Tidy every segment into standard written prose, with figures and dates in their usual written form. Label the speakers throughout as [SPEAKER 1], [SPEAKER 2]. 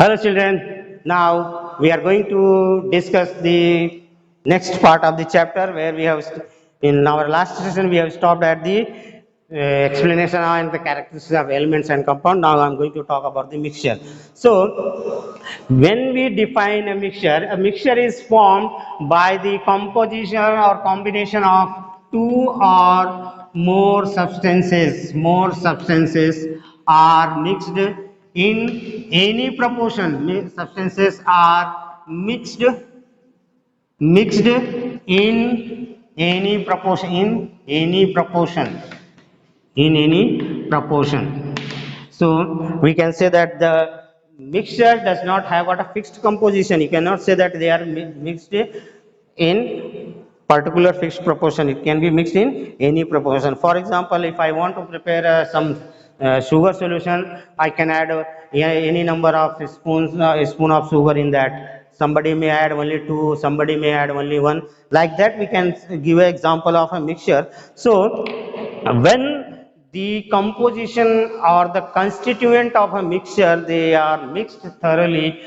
[SPEAKER 1] Hello children, now we are going to discuss the next part of the chapter where we have, in our last session we have stopped at the explanation and the characteristics of elements and compound. Now I am going to talk about the mixture. So, when we define a mixture is formed by the composition or combination of two or more substances are mixed in any proportion. Substances are mixed in any proportion, in any proportion. So we can say that the mixture does not have got a fixed composition. You cannot say that they are mixed in particular fixed proportion. It can be mixed in any proportion. For example, if I want to prepare some sugar solution, I can add any number of spoons, a spoon of sugar in that. Somebody may add only 2, somebody may add only 1. Like that we can give an example of a mixture. So when the composition or the constituent of a mixture, they are mixed thoroughly,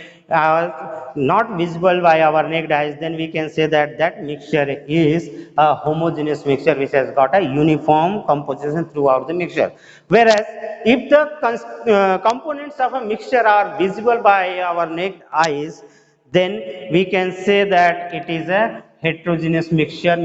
[SPEAKER 1] not visible by our naked eyes, then we can say that that mixture is a homogeneous mixture which has got a uniform composition throughout the mixture. Whereas if the components of a mixture are visible by our naked eyes, then we can say that it is a heterogeneous mixture.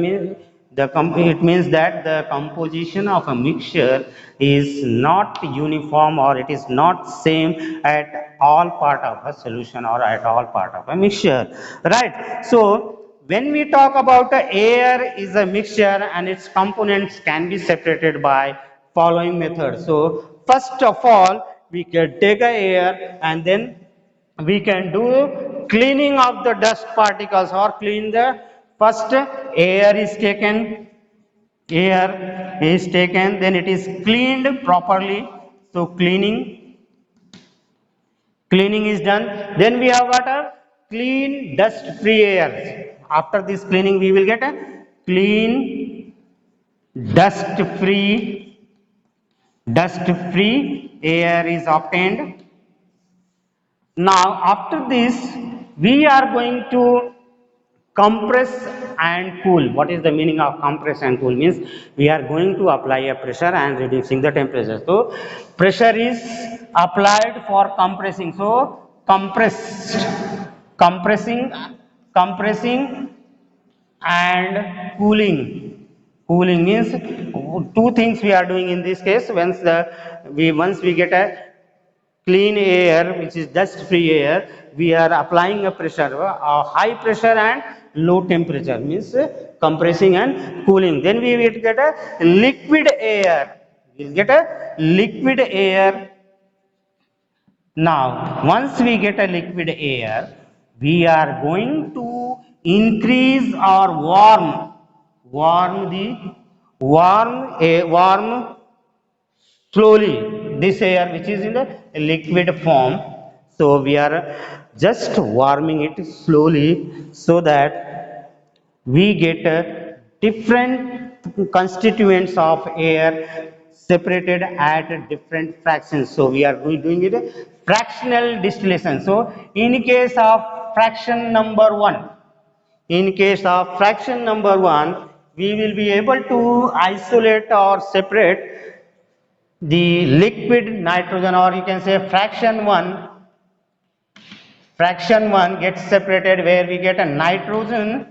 [SPEAKER 1] It means that the composition of a mixture is not uniform, or it is not same at all part of a solution or at all part of a mixture, right? So when we talk about air is a mixture and its components can be separated by following methods. So first of all, we can take a air and then we can do cleaning of the dust particles, or clean the first air is taken, then it is cleaned properly. So cleaning is done, then we have got a clean dust free air. After this cleaning we will get a clean dust free air is obtained. Now after this we are going to compress and cool. What is the meaning of compress and cool? Means we are going to apply a pressure and reducing the temperature. So pressure is applied for compressing. So compressing and cooling. Cooling means two things we are doing in this case. Once we get a clean air, which is dust free air, we are applying a pressure, a high pressure and low temperature, means compressing and cooling. Then we will get a liquid air. We will get a liquid air. Now once we get a liquid air, we are going to increase or warm slowly this air which is in the liquid form. So we are just warming it slowly so that we get different constituents of air separated at different fractions. So we are doing it fractional distillation. So in case of fraction number 1, we will be able to isolate or separate the liquid nitrogen, or you can say fraction 1 gets separated, where we get a nitrogen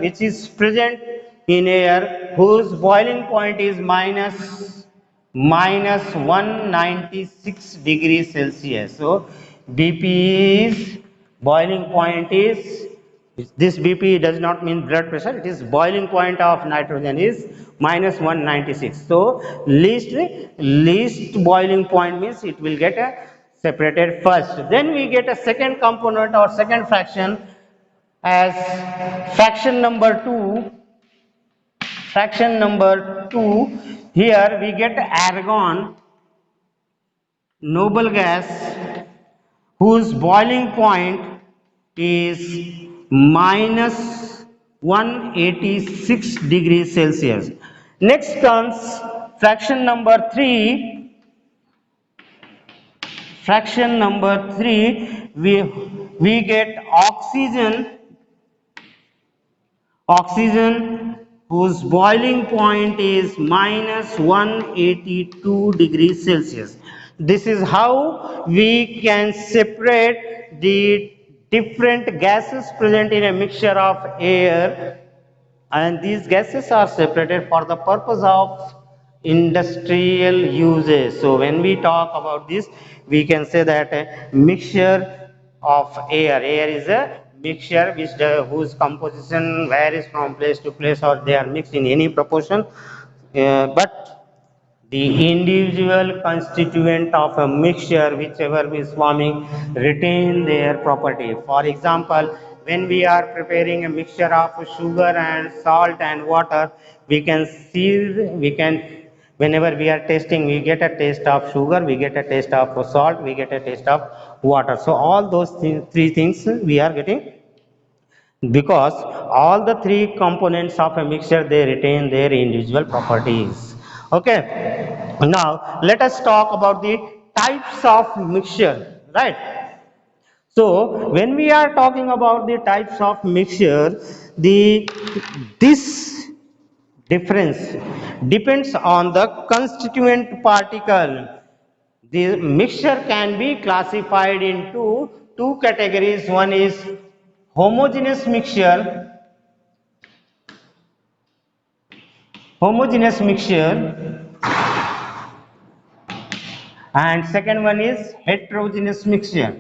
[SPEAKER 1] which is present in air, whose boiling point is minus 196 degrees Celsius. So BP is boiling point is, this BP does not mean blood pressure, it is boiling point of nitrogen is minus 196. So least boiling point means it will get separated first. Then we get a second component or second fraction as fraction number 2. Here we get argon, noble gas, whose boiling point is minus 186 degrees Celsius. Next comes fraction number 3. fraction number 3, we get oxygen whose boiling point is minus 182 degrees Celsius. This is how we can separate the different gases present in a mixture of air, and these gases are separated for the purpose of industrial uses. So when we talk about this, we can say that a mixture of air is a mixture whose composition varies from place to place, or they are mixed in any proportion, but the individual constituent of a mixture, whichever is forming, retain their property. For example, when we are preparing a mixture of sugar and salt and water, whenever we are tasting, we get a taste of sugar, we get a taste of salt, we get a taste of water. So all those three things we are getting, because all the three components of a mixture, they retain their individual properties. Okay, now let us talk about the types of mixture, right? So when we are talking about the types of mixture, the this difference depends on the constituent particle. The mixture can be classified into two categories. One is homogeneous mixture, homogeneous mixture, and second one is heterogeneous mixture.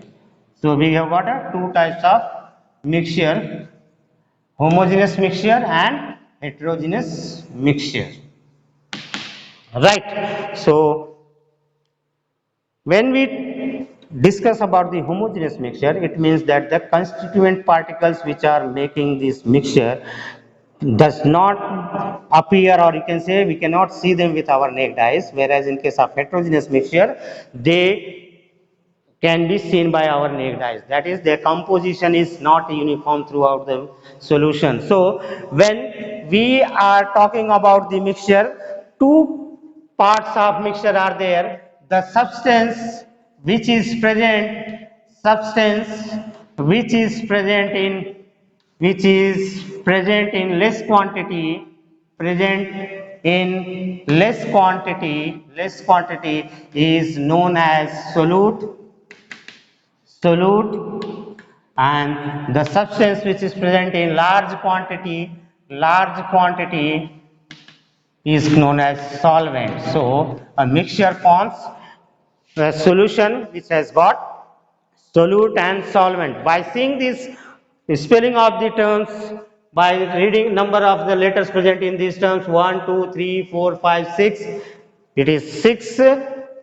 [SPEAKER 1] So we have got two types of mixture: homogeneous mixture and heterogeneous mixture, right? So when we discuss about the homogeneous mixture, it means that the constituent particles which are making this mixture does not appear, or you can say we cannot see them with our naked eyes, whereas in case of heterogeneous mixture, they can be seen by our naked eyes. That is, their composition is not uniform throughout the solution. So when we are talking about the mixture, two parts of mixture are there: the substance which is present in less quantity is known as solute, and the substance which is present in large quantity is known as solvent. So a mixture forms a solution which has got solute and solvent. By seeing this spelling of the terms, by reading number of the letters present in these terms, 1 2 3 4 5 6, it is 6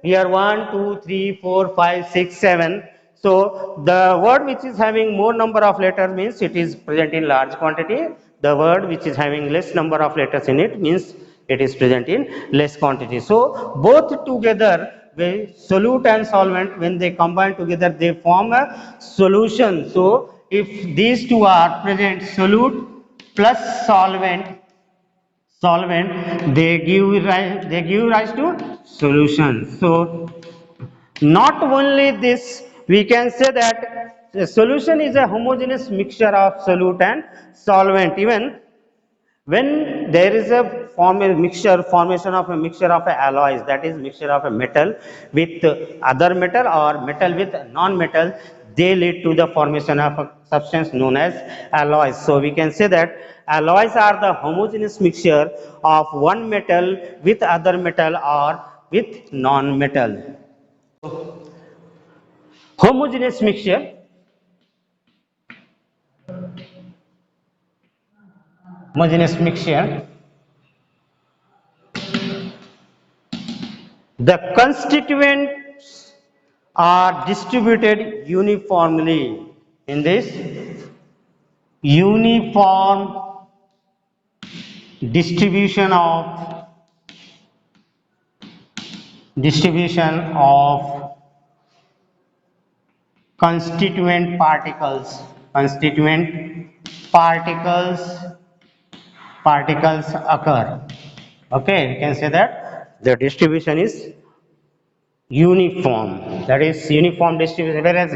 [SPEAKER 1] here, 1 2 3 4 5 6 7. So the word which is having more number of letters means it is present in large quantity. The word which is having less number of letters in it means it is present in less quantity. So both together, solute and solvent, when they combine together, they form a solution. So if these two are present, solute plus solvent, they give rise to solution. So not only this, we can say that the solution is a homogeneous mixture of solute and solvent. Even when there is a formation of a mixture of alloys, that is mixture of a metal with other metal or metal with non-metal, they lead to the formation of a substance known as alloys. So we can say that alloys are the homogeneous mixture of one metal with other metal or with non-metal. Homogeneous mixture, homogeneous mixture, the constituents are distributed uniformly in this uniform distribution of constituent particles occur. Okay, you can say that the distribution is uniform, that is uniform distribution, whereas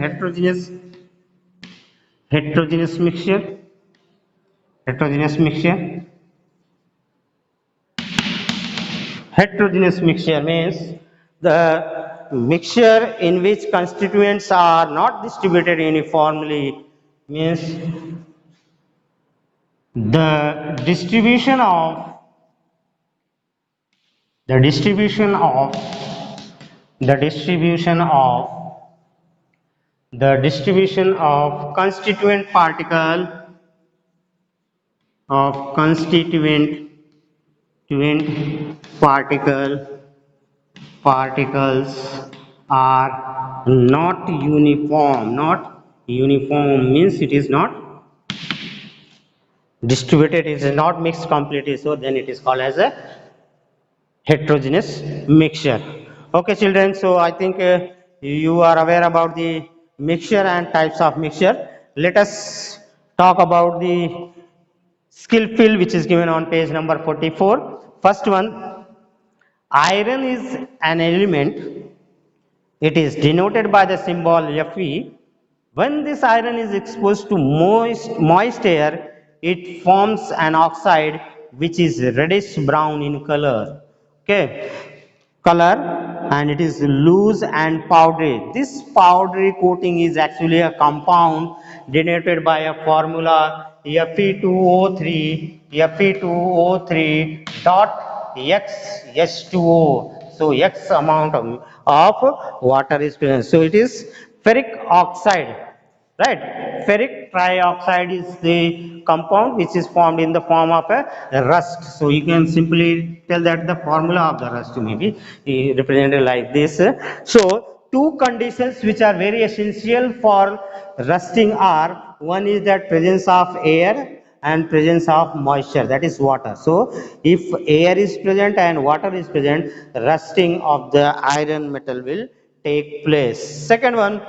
[SPEAKER 1] heterogeneous mixture, heterogeneous mixture, heterogeneous mixture means the mixture in which constituents are not distributed uniformly, means the distribution of the distribution of the distribution of the distribution of constituent particle of constituent particle particles are not uniform. Not uniform means it is not distributed, it is not mixed completely, so then it is called as a heterogeneous mixture. Okay children, so I think you are aware about the mixture and types of mixture. Let us talk about the skill field which is given on page number 44. First one, iron is an element. It is denoted by the symbol Fe. When this iron is exposed to moist air, it forms an oxide which is reddish brown in color. Okay, color, and it is loose and powdery. This powdery coating is actually a compound denoted by a formula Fe2O3, Fe2O3 dot X H2O. So X amount of water is present. So it is ferric oxide. Right, ferric trioxide is the compound which is formed in the form of a rust. So you can simply tell that the formula of the rust may be represented like this. So two conditions which are very essential for rusting are, one is that presence of air and presence of moisture, that is water. So if air is present and water is present, rusting of the iron metal will take place. Second one,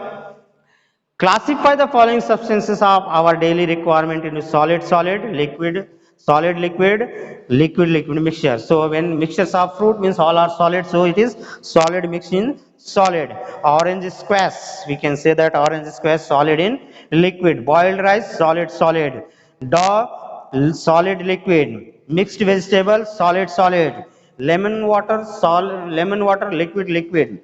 [SPEAKER 1] classify the following substances of our daily requirement into solid, solid, liquid, solid, liquid, liquid, liquid mixture. So when mixtures of fruit means all are solid, so it is solid mixed in solid. Orange squash, we can say that orange squash solid in liquid. Boiled rice, solid, solid. Dough, solid, liquid. Mixed vegetable, solid, solid. Lemon water, solid, lemon water, liquid, liquid.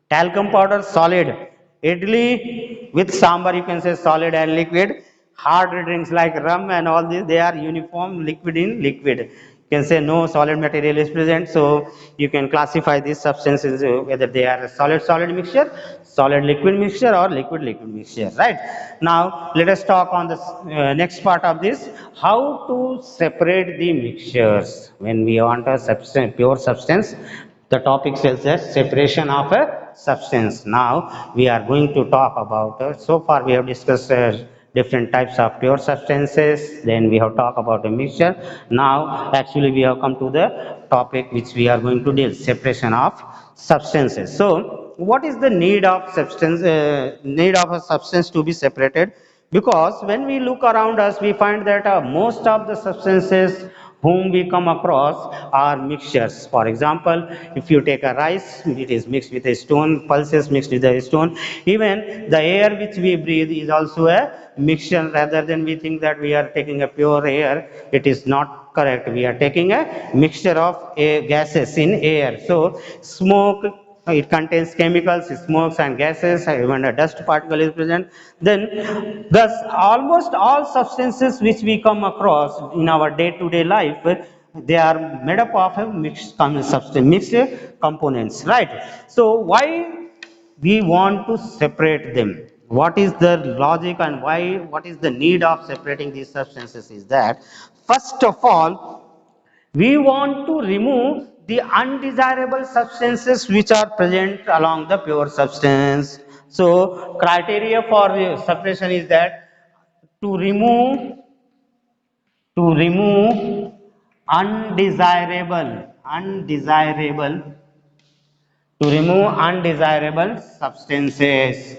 [SPEAKER 1] Talcum powder, solid. Idli with sambar, you can say solid and liquid. Hard drinks like rum and all this, they are uniform liquid in liquid. You can say no solid material is present, so you can classify these substances whether they are solid solid mixture, solid liquid mixture, or liquid liquid mixture. Right, now let us talk on the next part of this, how to separate the mixtures when we want a substance, pure substance. The topic says that separation of a substance. Now we are going to talk about, so far we have discussed different types of pure substances, then we have talked about a mixture. Now actually we have come to the topic which we are going to deal, separation of substances. So what is the need of substance, need of a substance to be separated? Because when we look around us, we find that most of the substances whom we come across are mixtures. For example, if you take a rice, it is mixed with a stone, pulses mixed with a stone. Even the air which we breathe is also a mixture. Rather than we think that we are taking a pure air, it is not correct. We are taking a mixture of gases in air. So smoke, it contains chemicals, smokes and gases, even a dust particle is present. Then thus almost all substances which we come across in our day-to-day life, they are made up of a mixed substance, mixed components, right? So why we want to separate them? What is the logic and why, what is the need of separating these substances is that, first of all, we want to remove the undesirable substances which are present along the pure substance. So criteria for separation is that to remove undesirable undesirable undesirable substances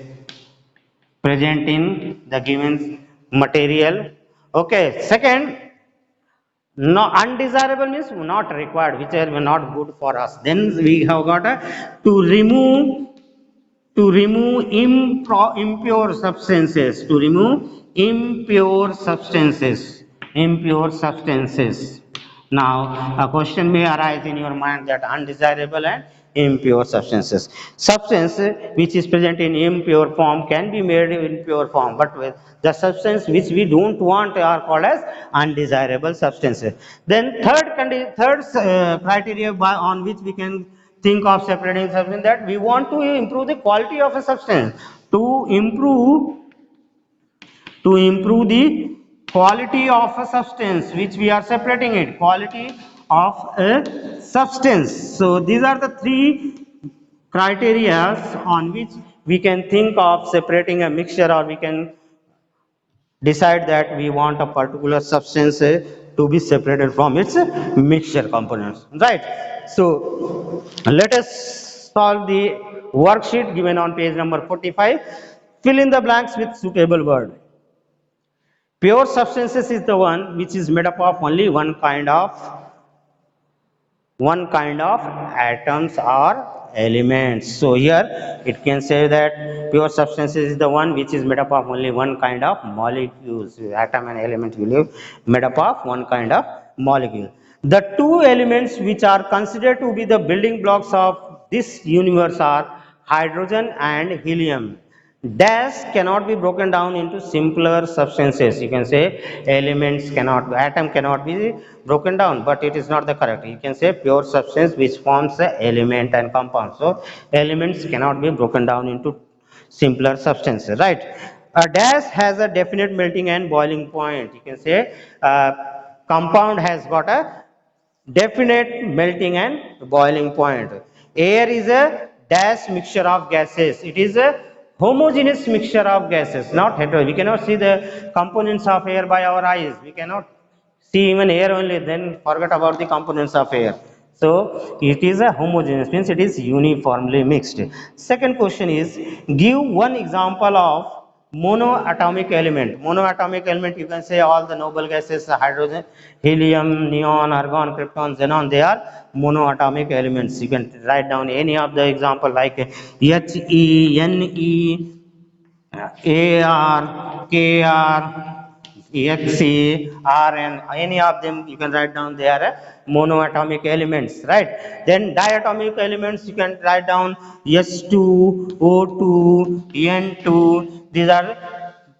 [SPEAKER 1] present in the given material. Okay, second, No, undesirable means not required, which are not good for us. Then we have got to remove impure substances, to remove impure substances. Now a question may arise in your mind that undesirable and impure substance which is present in impure form can be made in pure form, but with the substance which we don't want are called as undesirable substances. Then third criteria on which we can think of separating substance, that we want to improve the quality of a substance. To improve the quality of a substance which we are separating it, quality of a substance. So these are the three criteria on which we can think of separating a mixture, or we can decide that we want a particular substance to be separated from its mixture components, right? So let us solve the worksheet given on page number 45. Fill in the blanks with suitable word. Pure substances is the one which is made up of only one kind of atoms or elements. So here it can say that pure substances is the one which is made up of only one kind of molecules. Atom and element will be made up of one kind of molecule. The two elements which are considered to be the building blocks of this universe are hydrogen and helium. Dash cannot be broken down into simpler substances. You can say elements cannot, atom cannot be broken down, but it is not the correct. You can say pure substance which forms the element and compound. So elements cannot be broken down into simpler substances, right? A dash has a definite melting and boiling point. You can say compound has got a definite melting and boiling point. Air is a dash mixture of gases. It is a homogeneous mixture of gases, not heterogeneous. We cannot see the components of air by our eyes. We cannot see even air only, then forget about the components of air. So it is a homogeneous, means it is uniformly mixed. Second question is, give one example of monoatomic element. Monoatomic element, you can say all the noble gases, hydrogen, helium, neon, argon, krypton, xenon, they are monoatomic elements. You can write down any of the example like He, Ne, Ar, Kr, Xe, Rn, any of them you can write down, they are monoatomic elements, right? Then diatomic elements you can write down S2, O2, N2. These are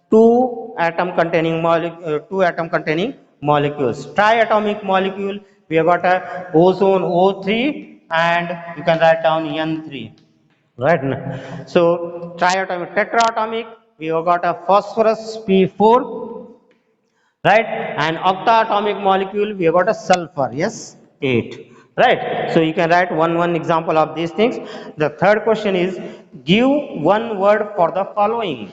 [SPEAKER 1] two atom containing molecules. Triatomic molecule, we have got a ozone O3, and you can write down N3. Right now. So triatomic, tetraatomic, we have got a phosphorus P4, right? And octaatomic molecule, we have got a sulfur, yes, 8, right? So you can write one example of these things. The third question is, give one word for the following.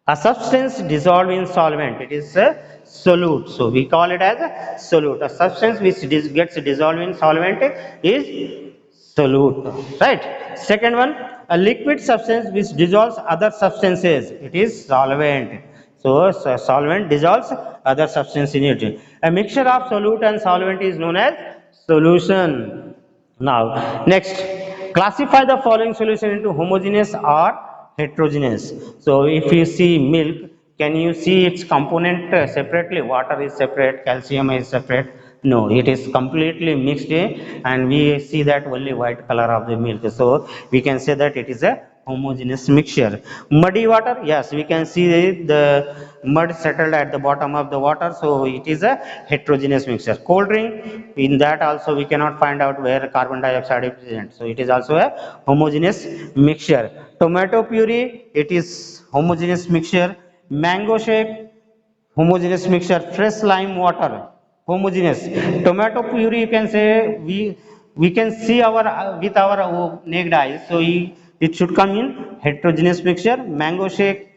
[SPEAKER 1] A substance dissolved in solvent, it is a solute. So we call it as a solute. A substance which gets dissolved in solvent is solute, right? Second one, a liquid substance which dissolves other substances, it is solvent. So solvent dissolves other substance in it. A mixture of solute and solvent is known as solution. Now, next, classify the following solution into homogeneous or heterogeneous. So, if you see milk, can you see its component separately? Water is separate, calcium is separate. No, it is completely mixed, and we see that only white color of the milk. So, we can say that it is a homogeneous mixture. Muddy water, yes, we can see the mud settled at the bottom of the water, so it is a heterogeneous mixture. Cold drink, in that also we cannot find out where carbon dioxide is present, so it is also a homogeneous mixture. Tomato puree, it is homogeneous mixture. Mango shake, homogeneous mixture. Fresh lime water, homogeneous. Tomato puree, you can say we can see our with our naked eyes, so it should come in heterogeneous mixture. Mango shake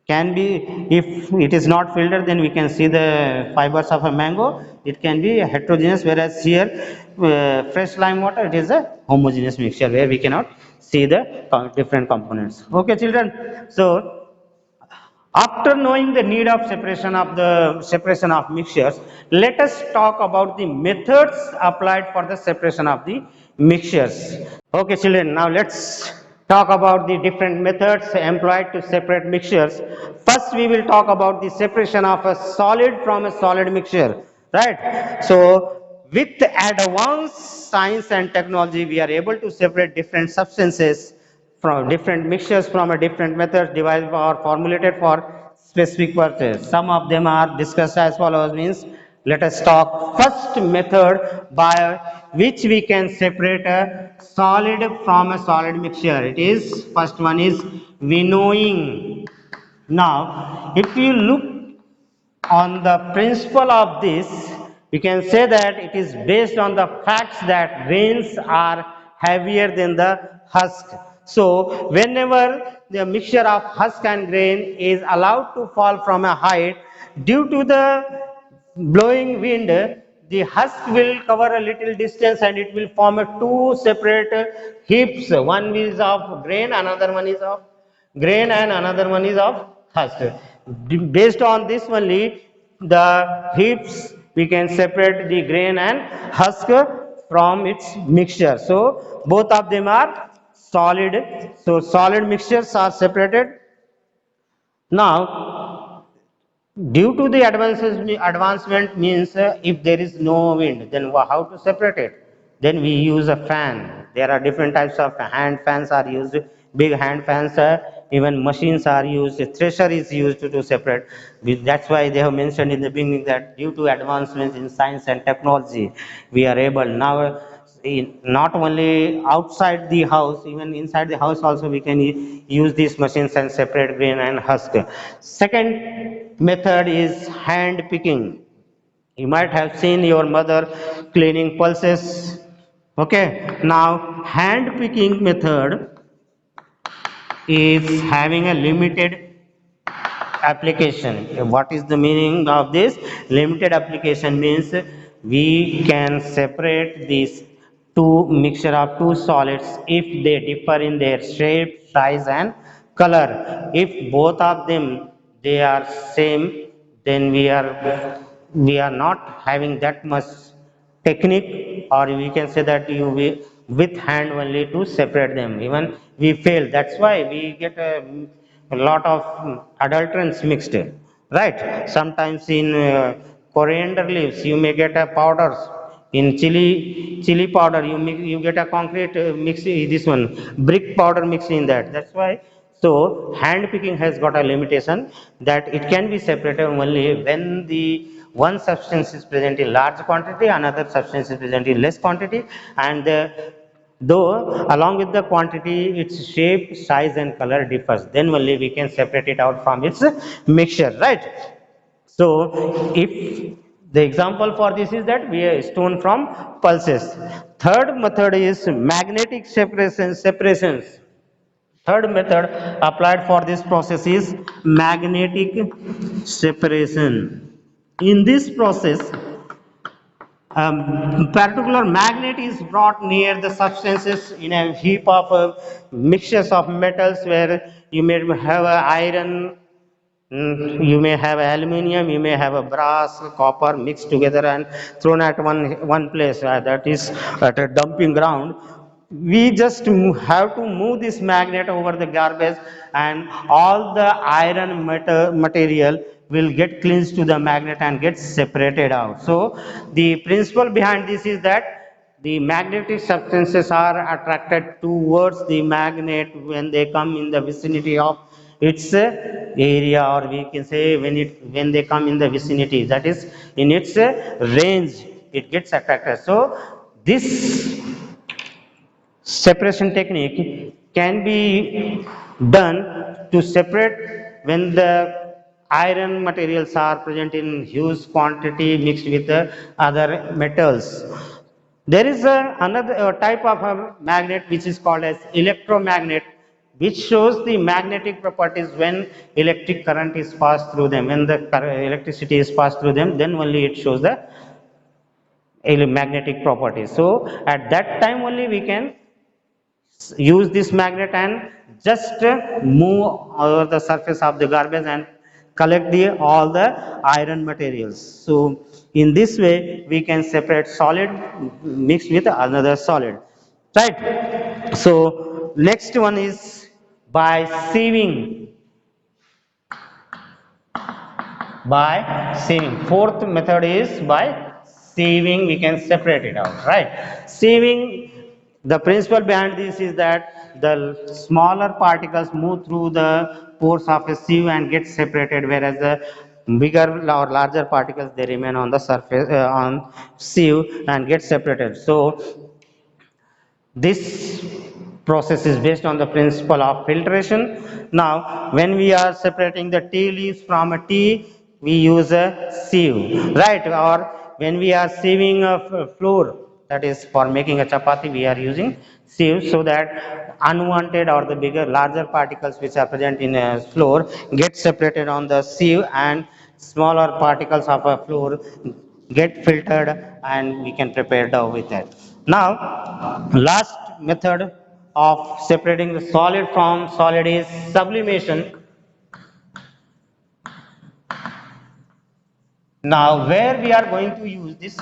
[SPEAKER 1] can be, if it is not filtered, then we can see the fibers of a mango, it can be heterogeneous, whereas here fresh lime water, it is a homogeneous mixture where we cannot see the different components. Okay children, so After knowing the need of separation of mixtures, let us talk about the methods applied for the separation of the mixtures. Okay, children, now let's talk about the different methods employed to separate mixtures. First, we will talk about the separation of a solid from a solid mixture, right? So, with advanced science and technology, we are able to separate different substances from different mixtures from a different methods devised or formulated for specific purpose. Some of them are discussed as follows means let us talk first method by which we can separate a solid from a solid mixture. It is first one is winnowing. Now, if you look on the principle of this, we can say that it is based on the facts that grains are heavier than the husk. So, whenever the mixture of husk and grain is allowed to fall from a height, due to the blowing wind, the husk will cover a little distance and it will form a two separate heaps. One is of grain, another one is of grain and another one is of husk. Based on this only, the heaps we can separate the grain and husk from its mixture. So both of them are solid. So solid mixtures are separated. Now, due to the advancement means if there is no wind, then how to separate it? Then we use a fan. There are different types of hand fans are used, big hand fans, even machines are used, thresher is used to separate. That's why they have mentioned in the beginning that due to advancements in science and technology, we are able now not only outside the house, even inside the house also we can use these machines and separate grain and husk. Second method is hand picking. You might have seen your mother cleaning pulses. Okay, now hand picking method is having a limited application. What is the meaning of this? Limited application means we can separate these two mixture of two solids if they differ in their shape, size and color. If both of them they are same, then we are not having that much technique, or we can say that you with hand only to separate them. Even we fail. That's why we get a lot of adulterants mixed, right? Sometimes in coriander leaves you may get a powders. In chili powder you get a concrete mix, this one brick powder mixed in that. That's why, so hand picking has got a limitation that it can be separated only when the one substance is present in large quantity, another substance is present in less quantity, and though along with the quantity its shape, size and color differs, then only we can separate it out from its mixture, right? So if the example for this is that we are stone from pulses. Third method is magnetic separations. Third method applied for this process is magnetic separation. In this process, particular magnet is brought near the substances in a heap of mixtures of metals where you may have a iron, you may have aluminum, you may have a brass, copper mixed together and thrown at one place. That is at a dumping ground. We just have to move this magnet over the garbage, and all the iron material will get cleansed to the magnet and get separated out. So the principle behind this is that the magnetic substances are attracted towards the magnet when they come in the vicinity of its area, or we can say when they come in the vicinity, that is in its range, it gets attracted. So this separation technique can be done to separate when the iron materials are present in huge quantity mixed with other metals. There is another type of a magnet which is called as electromagnet, which shows the magnetic properties when electric current is passed through them. When the electricity is passed through them, then only it shows the magnetic properties. So at that time only we can use this magnet and just move over the surface of the garbage and collect all the iron materials. So in this way we can separate solid mixed with another solid, right? So next one is by sieving. By sieving, fourth method is by sieving, we can separate it out, right? Sieving, the principle behind this is that the smaller particles move through the pores of a sieve and get separated, whereas the bigger or larger particles, they remain on the surface on sieve and get separated. So this process is based on the principle of filtration. Now, when we are separating the tea leaves from a tea, we use a sieve, right? Or when we are sieving a flour, that is for making a chapati, we are using sieve, so that unwanted or the bigger, larger particles which are present in a flour get separated on the sieve, and smaller particles of a flour get filtered, and we can prepare dough with that. Now, last method of separating the solid from solid is sublimation. Now, where we are going to use this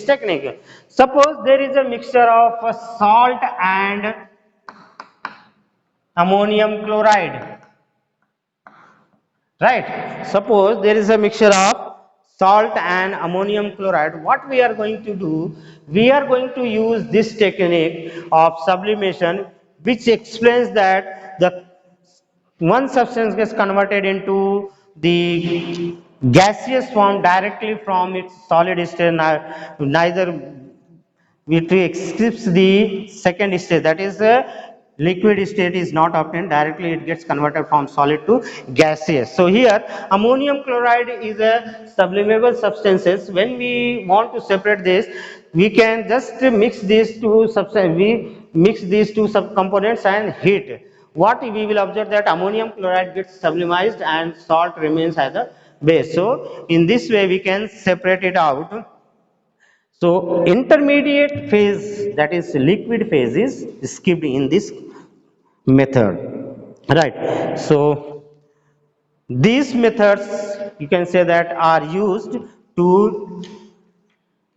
[SPEAKER 1] technique? Suppose there is a mixture of salt and ammonium chloride, right? Suppose there is a mixture of salt and ammonium chloride. What we are going to do? We are going to use this technique of sublimation, which explains that the one substance gets converted into the gaseous form directly from its solid state, neither it skips the second stage, that is liquid state is not obtained directly, it gets converted from solid to gaseous. So here ammonium chloride is a sublimable substances. When we want to separate this, we can just mix these two substances, we mix these two subcomponents and heat. What we will observe that ammonium chloride gets sublimized and salt remains as a base. So in this way we can separate it out. So intermediate phase, that is liquid phase, is skipped in this method, right? So these methods, you can say, that are used to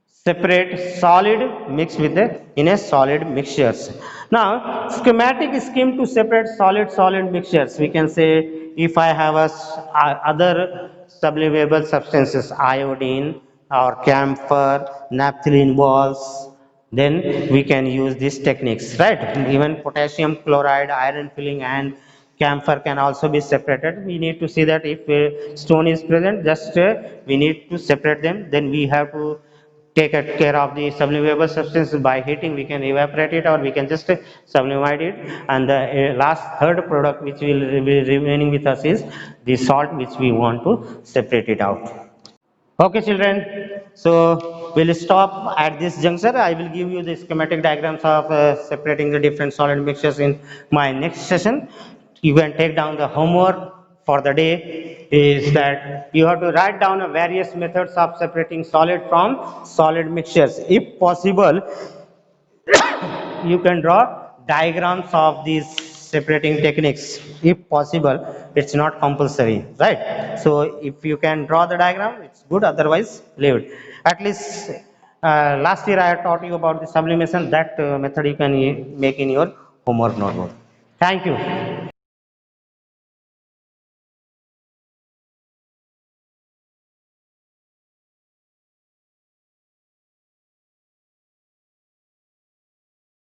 [SPEAKER 1] separate solid mixed with in a solid mixtures. Now schematic scheme to separate solid mixtures, we can say, if I have other sublimable substances, iodine or camphor, naphthalene balls, then we can use these techniques, right? Even potassium chloride, iron filling and camphor can also be separated. We need to see that if stone is present, just we need to separate them, then we have to take care of the sublimable substance by heating. We can evaporate it or we can just sublimate it, and the last third product which will be remaining with us is the salt, which we want to separate it out. Okay children, so we'll stop at this juncture. I will give you the schematic diagrams of separating the different solid mixtures in my next session. You can take down the homework for the day, is that you have to write down various methods of separating solid from solid mixtures. If possible, you can draw diagrams of these separating techniques. If possible, it's not compulsory, right? So if you can draw the diagram, it's good, otherwise leave it. At least last year I taught you about the sublimation. That method you can make in your homework notebook. Thank you.